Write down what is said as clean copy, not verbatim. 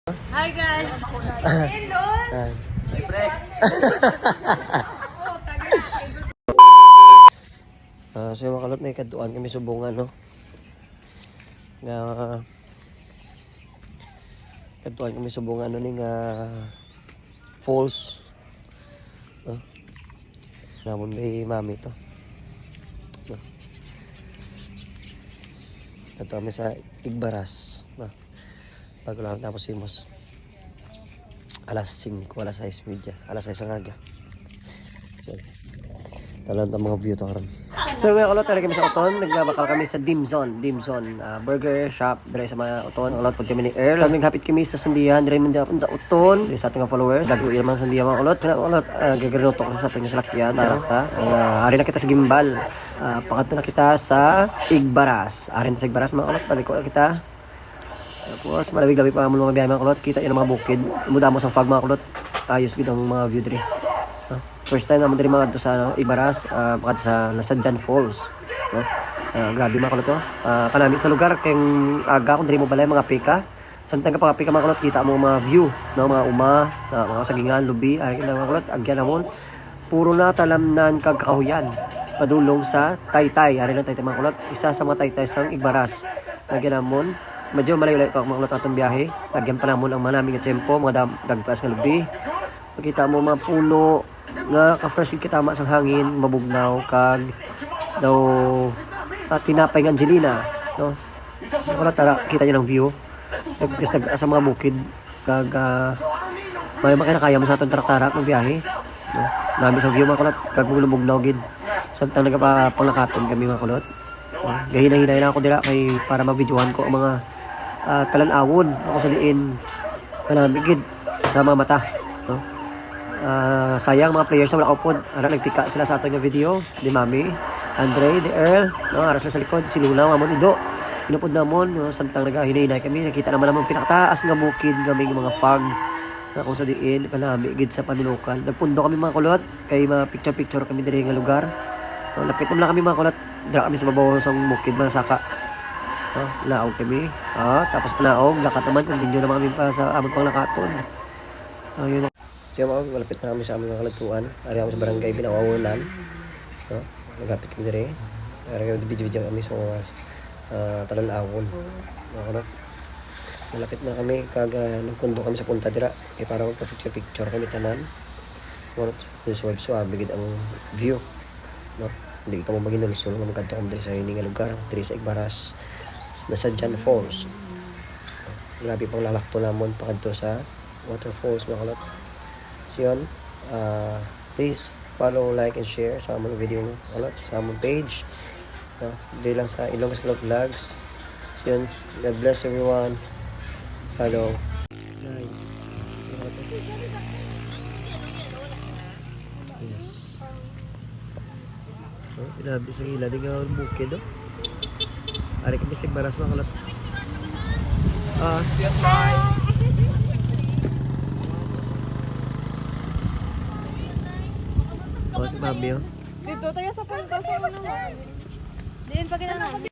Hi guys! Hello! So mga kalot, may kaduan kami subungan, no? Nga kaduan kami subungan, no? Ning falls, no? Namon kay mami to, no? Kato kami sa Igbaras, no? Bago lang tapos himos alas 5, alas 6:30, alas 6 ang aga. So, talan ang mga view to karon. So mga kulot, tara kami sa Uton. Nagbabakal kami sa Dim Zone burger shop dire sa mga Uton. Ulot pud kami ni Earl. Kaming hapit kami sa Sandiyan dire man japon sa Uton. Dire sa ating followers. Dagko man Sandiyan mga kulot. Ulot gaganoto ko sa ating salakyan ta. Ari na kita sa Gimbal. Pangadto na kita sa Igbaras. Ari sa Igbaras mga kulot, paliko na kita. Tapos malawig-lawig pa mga biyahe mga kulot. Kita yung mga bukid. Muda mo sa fog mga kulot. Ayos gid ang mga view dire. First time naman din mga sa Igbaras, sa Nasadjan Falls, no? Grabe mga kulot to. Kanami sa lugar keng aga kung diri mo balay mga pika. Samtang ka mga pika mga kulot, kita mo mga view, no? Mga mga sagingan, lubi, ari na mga kulot, agyan namon. Puro na talamnan kag kahuyan. Padulong sa Taytay, ari na Taytay mga kulot. Isa sa mga Taytay sang Igbaras. Agyan namon. Medyo malayo-layo pa mga kulot atong biyahe. Lagyan pa namon ang manaming nga tempo, mga dagpas nga lubi. Makita mo mga puno nga ka-fresh kita ma sang hangin, mabugnaw kag daw tinapay ng Angelina, no? Wala tara kita niyo ng view. Nagkastag sa mga bukid kag may makinakaya mo sa atong tarak-tarak ng biyahe, no? Nami sa view mga kulot kag bugnaw gid. Samtang nagapangakaton kami mga kulot. Gahina-hinay na ako dira kay para mag-videohan ko ang mga talan-awon ako sa diin kanami gid sa mga mata, no? Sayang mga players na wala upod. Nagtika sila sa ating video. Di Mami, Andre, the Earl, no? Aras na sa likod, si Luna, mamon ido. Pinupod namon, no? Samtang nagahinahinay kami. Nakita naman naman pinakataas nga bukid kami mga fog na kung sa diin, kanami gid sa panunukan. Nagpundo kami mga kulot, kay mga picture-picture kami diri nga lugar. No? Lapit naman lang kami mga kulot. Dira kami sa babaw sa bukid, mga saka. No? Laog kami. Tapos panaog, lakat naman, continue naman kami pa sa amon pang lakaton. Yun. So malapit na kami sa aming kalatuan. Ari kami sa barangay Binawawunan, no? Nagapit kami dire. Ari kami video kami sa talan-awon, no? Malapit na kami kag nagpundo kami sa punta dira para magpa-picture kami tanan. Mo suwab-suwab gid ang view, no? Hindi ka mo maginulsol nga magkadto kami sa ini nga lugar dire sa Igbaras, Nasadjan Falls. Grabe pang lalakto namon pakadto sa waterfalls mga kalot. So yun, please follow, like, and share sa among video sa among page, no? Dito lang sa Ilong's Club Vlogs. So yun, God bless everyone. Follow. Nice. Yes. So, grabe sa ila. Di nga bukid, oh. Ari kami sa Igbaras mga kalot. Yes, bye! Si Mami, oh. Dito tayo sa punta sa ano. Diyan pa ginanong.